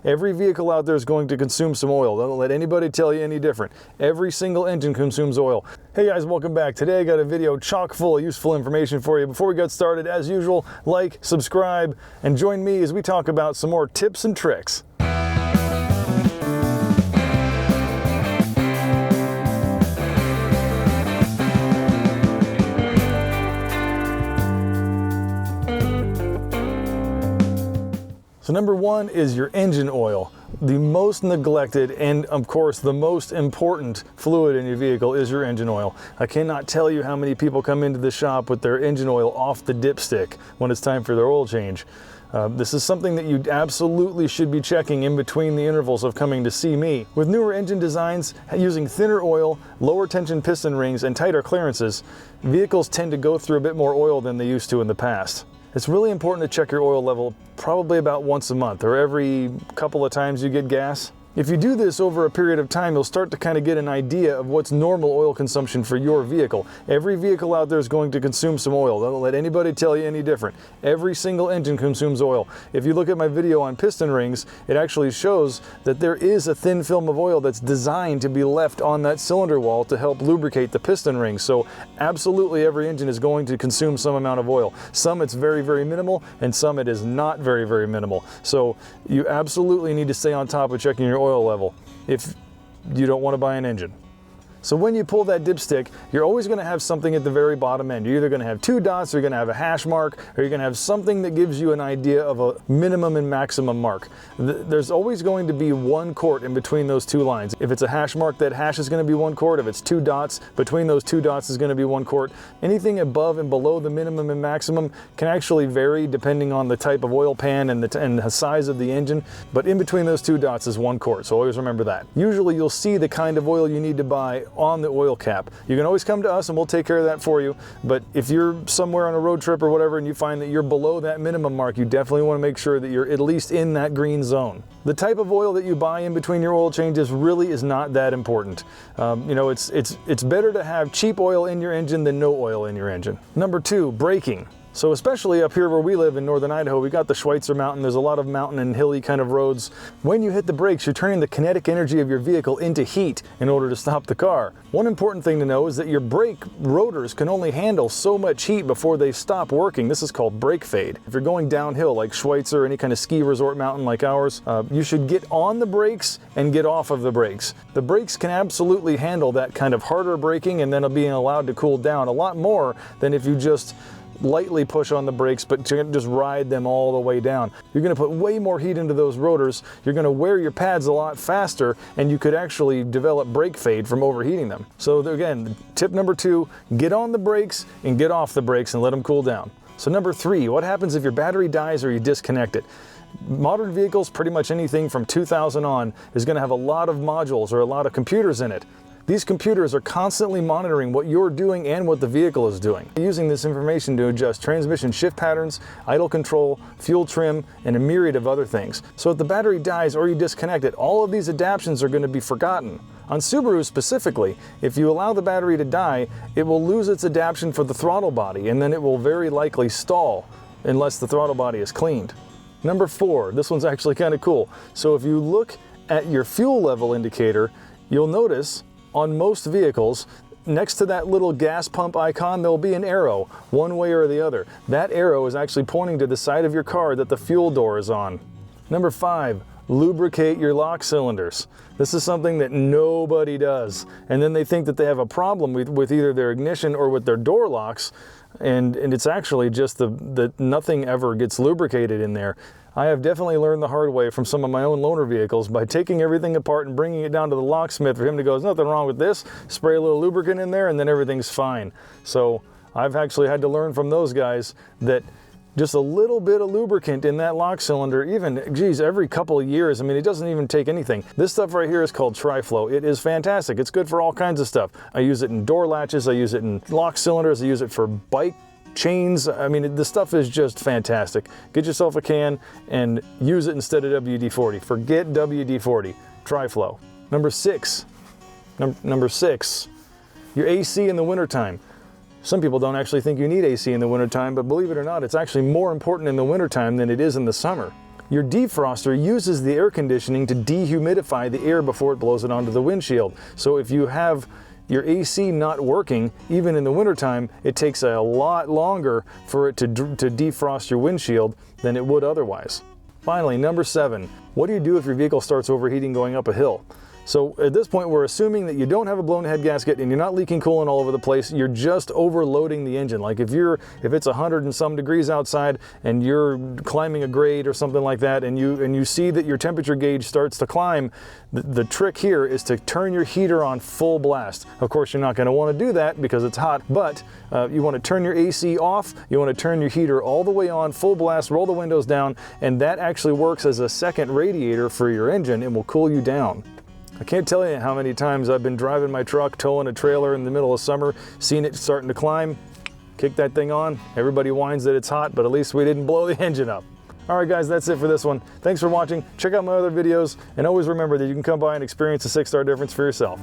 Every vehicle out there is going to consume some oil. Don't let anybody tell you any different. Every single engine consumes oil. Hey guys, welcome back. Today I got a video chock full of useful information for you. Before we get started, as usual, like, subscribe, and join me as we talk about some more tips and tricks. So number one is your engine oil. The most neglected and of course the most important fluid in your vehicle is your engine oil. I cannot tell you how many people come into the shop with their engine oil off the dipstick when it's time for their oil change. This is something that you absolutely should be checking in between the intervals of coming to see me. With newer engine designs, using thinner oil, lower tension piston rings, and tighter clearances, vehicles tend to go through a bit more oil than they used to in the past. It's really important to check your oil level probably about once a month or every couple of times you get gas. If you do this over a period of time, you'll start to kind of get an idea of what's normal oil consumption for your vehicle. Every vehicle out there is going to consume some oil. Don't let anybody tell you any different. Every single engine consumes oil. If you look at my video on piston rings, it actually shows that there is a thin film of oil that's designed to be left on that cylinder wall to help lubricate the piston rings. So absolutely every engine is going to consume some amount of oil. Some it's very, very minimal, and some it is not very, very minimal. So you absolutely need to stay on top of checking your oil level if you don't want to buy an engine. So when you pull that dipstick, you're always going to have something at the very bottom end. You're either going to have two dots, or you're going to have a hash mark, or you're going to have something that gives you an idea of a minimum and maximum mark. There's always going to be 1 quart in between those two lines. If it's a hash mark, that hash is going to be 1 quart. If it's 2 dots, between those 2 dots is going to be 1 quart. Anything above and below the minimum and maximum can actually vary depending on the type of oil pan and the size of the engine, but in between those 2 dots is 1 quart, so always remember that. Usually you'll see the kind of oil you need to buy on the oil cap. You can always come to us and we'll take care of that for you, but if you're somewhere on a road trip or whatever and you find that you're below that minimum mark, you definitely want to make sure that you're at least in that green zone. The type of oil that you buy in between your oil changes really is not that important. You know, it's better to have cheap oil in your engine than no oil in your engine. Number 2, braking. So especially up here where we live in northern Idaho, we got the Schweitzer Mountain. There's a lot of mountain and hilly kind of roads. When you hit the brakes, you're turning the kinetic energy of your vehicle into heat in order to stop the car. One important thing to know is that your brake rotors can only handle so much heat before they stop working. This is called brake fade. If you're going downhill like Schweitzer or any kind of ski resort mountain like ours, you should get on the brakes and get off of the brakes. The brakes can absolutely handle that kind of harder braking and then being allowed to cool down a lot more than if you just lightly push on the brakes but just ride them all the way down. You're going to put way more heat into those rotors, you're going to wear your pads a lot faster, and you could actually develop brake fade from overheating them. So again, tip number 2, get on the brakes and get off the brakes and let them cool down. So number 3, what happens if your battery dies or you disconnect it? Modern vehicles, pretty much anything from 2000 on, is going to have a lot of modules or a lot of computers in it. These computers are constantly monitoring what you're doing and what the vehicle is doing, using this information to adjust transmission shift patterns, idle control, fuel trim, and a myriad of other things. So if the battery dies or you disconnect it, all of these adaptations are going to be forgotten. On Subaru specifically, if you allow the battery to die, it will lose its adaptation for the throttle body, and then it will very likely stall unless the throttle body is cleaned. Number 4, this one's actually kind of cool. So if you look at your fuel level indicator, you'll notice on most vehicles, next to that little gas pump icon, there'll be an arrow, one way or the other. That arrow is actually pointing to the side of your car that the fuel door is on. Number 5, lubricate your lock cylinders. This is something that nobody does. And then they think that they have a problem with either their ignition or with their door locks, and it's actually just that nothing ever gets lubricated in there. I have definitely learned the hard way from some of my own loaner vehicles by taking everything apart and bringing it down to the locksmith for him to go, there's nothing wrong with this, spray a little lubricant in there and then everything's fine. So I've actually had to learn from those guys that just a little bit of lubricant in that lock cylinder, even, geez, every couple of years, I mean, it doesn't even take anything. This stuff right here is called Tri-Flow. It is fantastic. It's good for all kinds of stuff. I use it in door latches, I use it in lock cylinders, I use it for bike chains. I mean, the stuff is just fantastic. Get yourself a can and use it instead of WD-40. Forget WD-40. Tri-Flow. Number 6. Number 6. Your AC in the wintertime. Some people don't actually think you need AC in the wintertime, but believe it or not, it's actually more important in the wintertime than it is in the summer. Your defroster uses the air conditioning to dehumidify the air before it blows it onto the windshield. So if you have your AC not working, even in the wintertime, it takes a lot longer for it to defrost your windshield than it would otherwise. Finally, number 7, what do you do if your vehicle starts overheating going up a hill? So at this point, we're assuming that you don't have a blown head gasket and you're not leaking coolant all over the place. You're just overloading the engine. Like if it's 100 and some degrees outside and you're climbing a grade or something like that, and you see that your temperature gauge starts to climb, the trick here is to turn your heater on full blast. Of course, you're not going to want to do that because it's hot, but you want to turn your AC off. You want to turn your heater all the way on, full blast, roll the windows down, and that actually works as a second radiator for your engine and will cool you down. I can't tell you how many times I've been driving my truck, towing a trailer in the middle of summer, seen it starting to climb, kick that thing on, everybody whines that it's hot, but at least we didn't blow the engine up. All right guys, that's it for this one. Thanks for watching. Check out my other videos, and always remember that you can come by and experience a 6-star difference for yourself.